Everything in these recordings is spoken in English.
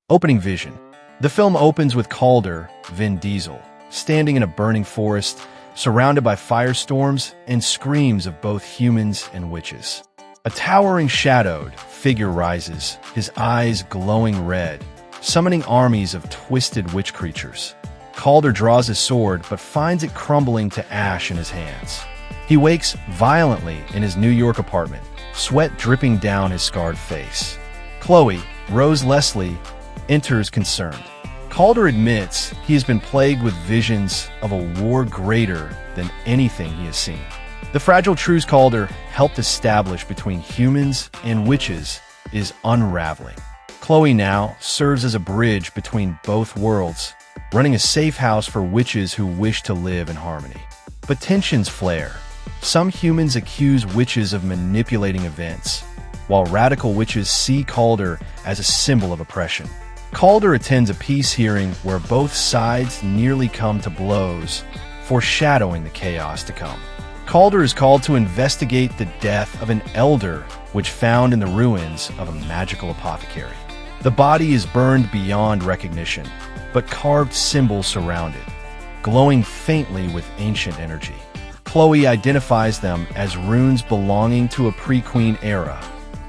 Opening vision. The film opens with Kaulder, Vin Diesel, standing in a burning forest, surrounded by firestorms and screams of both humans and witches. A towering shadowed figure rises, his eyes glowing red, summoning armies of twisted witch creatures. Kaulder draws his sword but finds it crumbling to ash in his hands. He wakes violently in his New York apartment, sweat dripping down his scarred face. Chloe, Rose Leslie, enters concerned. Kaulder admits he has been plagued with visions of a war greater than anything he has seen. The fragile truce Kaulder helped establish between humans and witches is unraveling. Chloe now serves as a bridge between both worlds, running a safe house for witches who wish to live in harmony. But tensions flare. Some humans accuse witches of manipulating events, while radical witches see Kaulder as a symbol of oppression. Kaulder attends a peace hearing where both sides nearly come to blows, foreshadowing the chaos to come. Kaulder is called to investigate the death of an elder which found in the ruins of a magical apothecary. The body is burned beyond recognition, but carved symbols surround it, glowing faintly with ancient energy. Chloe identifies them as runes belonging to a pre-queen era,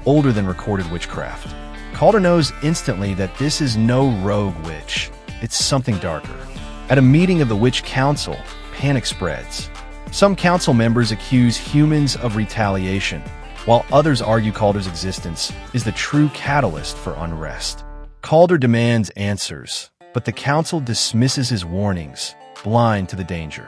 older than recorded witchcraft. Kaulder knows instantly that this is no rogue witch, it's something darker. At a meeting of the Witch Council, panic spreads. Some council members accuse humans of retaliation, while others argue Kaulder's existence is the true catalyst for unrest. Kaulder demands answers, but the council dismisses his warnings, blind to the danger.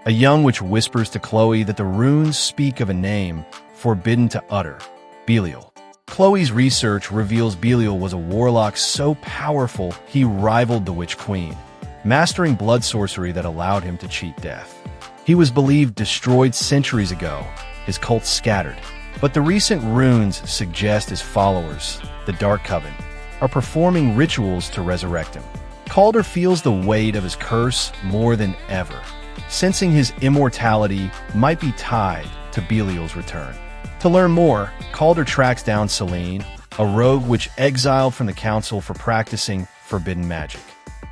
A young witch whispers to Chloe that the runes speak of a name forbidden to utter, Belial. Chloe's research reveals Belial was a warlock so powerful he rivaled the Witch Queen, mastering blood sorcery that allowed him to cheat death. He was believed destroyed centuries ago, his cult scattered. But the recent runes suggest his followers, the Dark Coven, are performing rituals to resurrect him. Kaulder feels the weight of his curse more than ever, sensing his immortality might be tied to Belial's return. To learn more, Kaulder tracks down Celine, a rogue witch exiled from the council for practicing forbidden magic.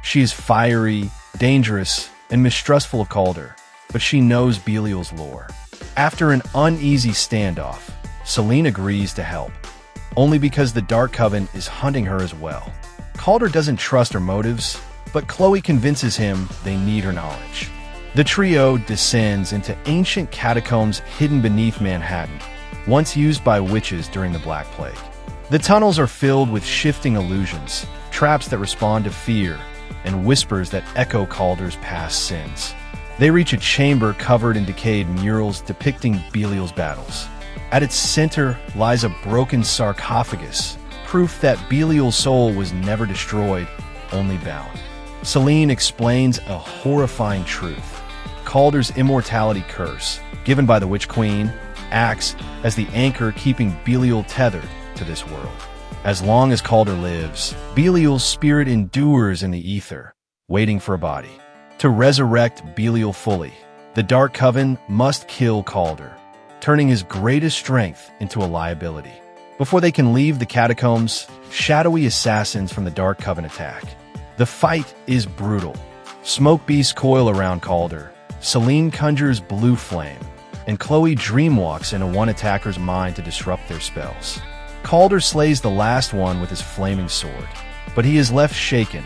She is fiery, dangerous, and mistrustful of Kaulder, but she knows Belial's lore. After an uneasy standoff, Celine agrees to help, only because the Dark Coven is hunting her as well. Kaulder doesn't trust her motives, but Chloe convinces him they need her knowledge. The trio descends into ancient catacombs hidden beneath Manhattan, once used by witches during the Black Plague. The tunnels are filled with shifting illusions, traps that respond to fear, and whispers that echo Kaulder's past sins. They reach a chamber covered in decayed murals depicting Belial's battles. At its center lies a broken sarcophagus, proof that Belial's soul was never destroyed, only bound. Celine explains a horrifying truth. Kaulder's immortality curse, given by the Witch Queen, acts as the anchor keeping Belial tethered to this world. As long as Kaulder lives, Belial's spirit endures in the ether, waiting for a body. To resurrect Belial fully, the Dark Coven must kill Kaulder, turning his greatest strength into a liability. Before they can leave the catacombs, shadowy assassins from the Dark Coven attack. The fight is brutal. Smoke beasts coil around Kaulder, Celine conjures blue flame, and Chloe dreamwalks into one attacker's mind to disrupt their spells. Kaulder slays the last one with his flaming sword, but he is left shaken.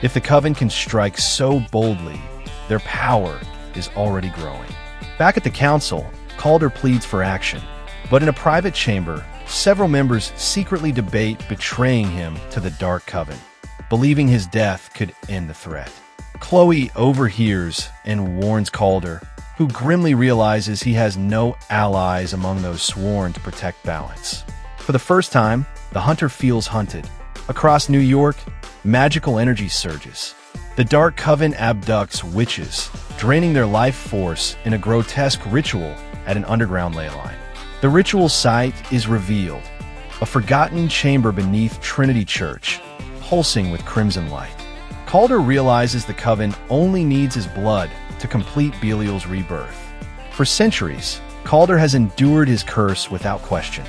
If the Coven can strike so boldly, their power is already growing. Back at the council, Kaulder pleads for action, but in a private chamber, several members secretly debate betraying him to the Dark Coven, believing his death could end the threat. Chloe overhears and warns Kaulder, who grimly realizes he has no allies among those sworn to protect balance. For the first time, the hunter feels hunted. Across New York, magical energy surges. The Dark Coven abducts witches, draining their life force in a grotesque ritual at an underground ley line. The ritual site is revealed, a forgotten chamber beneath Trinity Church, pulsing with crimson light. Kaulder realizes the Coven only needs his blood to complete Belial's rebirth. For centuries, Kaulder has endured his curse without question.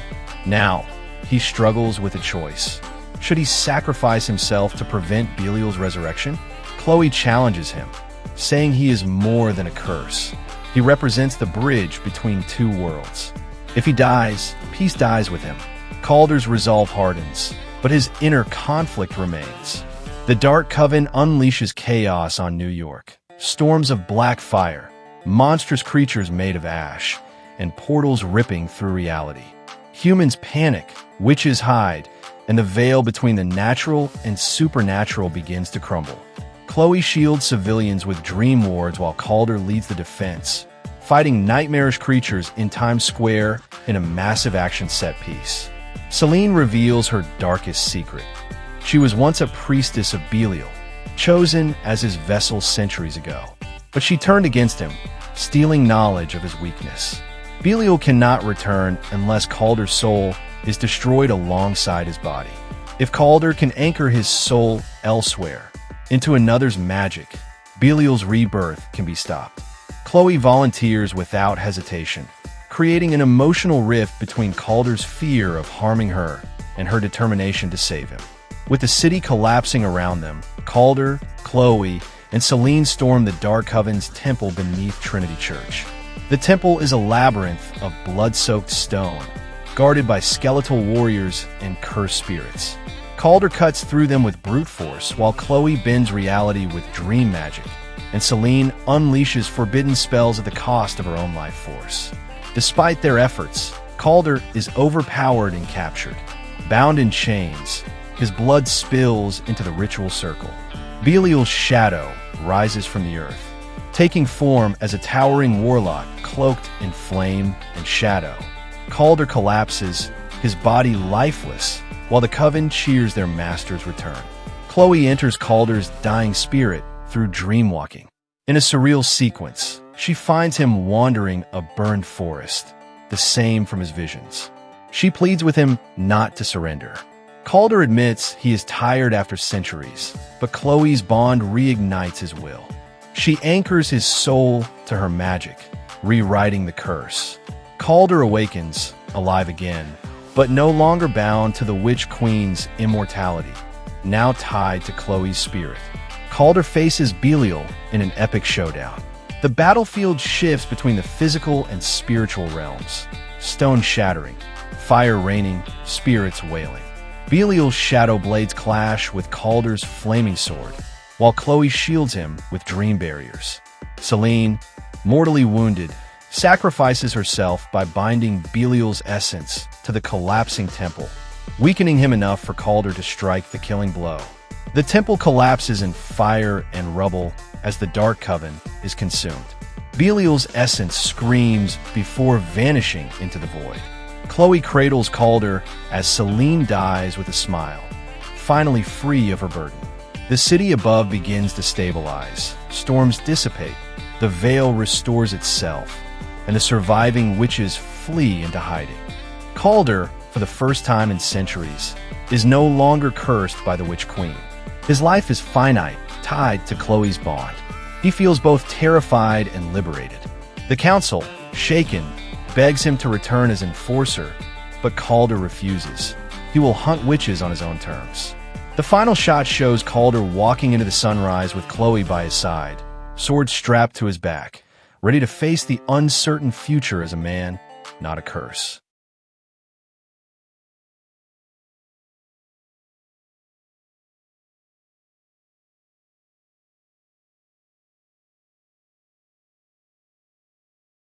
Now, he struggles with a choice. Should he sacrifice himself to prevent Belial's resurrection? Chloe challenges him, saying he is more than a curse. He represents the bridge between two worlds. If he dies, peace dies with him. Kaulder's resolve hardens, but his inner conflict remains. The Dark Coven unleashes chaos on New York. Storms of black fire, monstrous creatures made of ash, and portals ripping through reality. Humans panic, witches hide, and the veil between the natural and supernatural begins to crumble. Chloe shields civilians with dream wards while Kaulder leads the defense, fighting nightmarish creatures in Times Square in a massive action set piece. Selene reveals her darkest secret. She was once a priestess of Belial, chosen as his vessel centuries ago. But she turned against him, stealing knowledge of his weakness. Belial cannot return unless Kaulder's soul is destroyed alongside his body. If Kaulder can anchor his soul elsewhere, into another's magic, Belial's rebirth can be stopped. Chloe volunteers without hesitation, creating an emotional rift between Kaulder's fear of harming her and her determination to save him. With the city collapsing around them, Kaulder, Chloe, and Selene storm the Dark Coven's temple beneath Trinity Church. The temple is a labyrinth of blood-soaked stone, guarded by skeletal warriors and cursed spirits. Kaulder cuts through them with brute force, while Chloe bends reality with dream magic, and Selene unleashes forbidden spells at the cost of her own life force. Despite their efforts, Kaulder is overpowered and captured. Bound in chains, his blood spills into the ritual circle. Belial's shadow rises from the earth, taking form as a towering warlock cloaked in flame and shadow. Kaulder collapses, his body lifeless, while the Coven cheers their master's return. Chloe enters Kaulder's dying spirit through dreamwalking. In a surreal sequence, she finds him wandering a burned forest, the same from his visions. She pleads with him not to surrender. Kaulder admits he is tired after centuries, but Chloe's bond reignites his will. She anchors his soul to her magic, rewriting the curse. Kaulder awakens, alive again, but no longer bound to the Witch Queen's immortality, now tied to Chloe's spirit. Kaulder faces Belial in an epic showdown. The battlefield shifts between the physical and spiritual realms, stone shattering, fire raining, spirits wailing. Belial's shadow blades clash with Kaulder's flaming sword, while Chloe shields him with dream barriers. Selene, mortally wounded, sacrifices herself by binding Belial's essence to the collapsing temple, weakening him enough for Kaulder to strike the killing blow. The temple collapses in fire and rubble as the Dark Coven is consumed. Belial's essence screams before vanishing into the void. Chloe cradles Kaulder as Selene dies with a smile, finally free of her burden. The city above begins to stabilize, storms dissipate, the veil restores itself, and the surviving witches flee into hiding. Kaulder, for the first time in centuries, is no longer cursed by the Witch Queen. His life is finite, tied to Chloe's bond. He feels both terrified and liberated. The council, shaken, begs him to return as enforcer, but Kaulder refuses. He will hunt witches on his own terms. The final shot shows Kaulder walking into the sunrise with Chloe by his side, sword strapped to his back, ready to face the uncertain future as a man, not a curse.